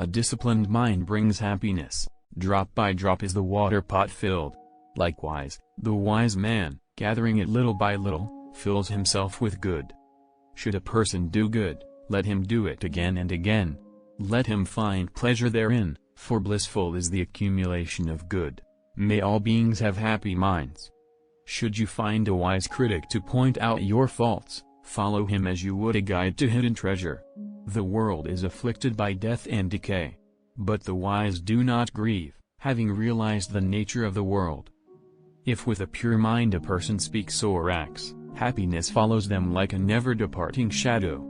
A disciplined mind brings happiness. Drop by drop is the water pot filled. Likewise, the wise man, gathering it little by little, fills himself with good. Should a person do good, let him do it again and again. Let him find pleasure therein, for blissful is the accumulation of good. May all beings have happy minds. Should you find a wise critic to point out your faults, follow him as you would a guide to hidden treasure. The world is afflicted by death and decay. But the wise do not grieve, having realized the nature of the world. If with a pure mind a person speaks or acts, happiness follows them like a never-departing shadow.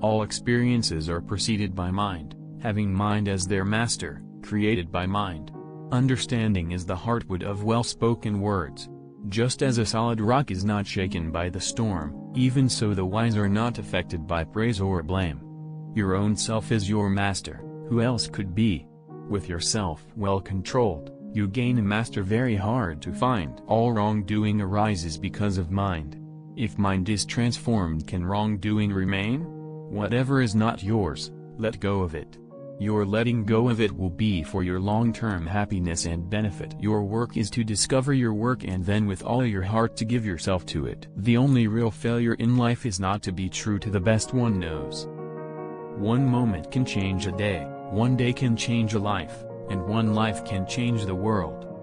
All experiences are preceded by mind, having mind as their master, created by mind. Understanding is the heartwood of well-spoken words. Just as a solid rock is not shaken by the storm, even so the wise are not affected by praise or blame. Your own self is your master, who else could be? With yourself well controlled, you gain a master very hard to find. All wrongdoing arises because of mind. If mind is transformed, can wrongdoing remain? Whatever is not yours, let go of it. Your letting go of it will be for your long-term happiness and benefit. Your work is to discover your work and then with all your heart to give yourself to it. The only real failure in life is not to be true to the best one knows. One moment can change a day, one day can change a life, and one life can change the world.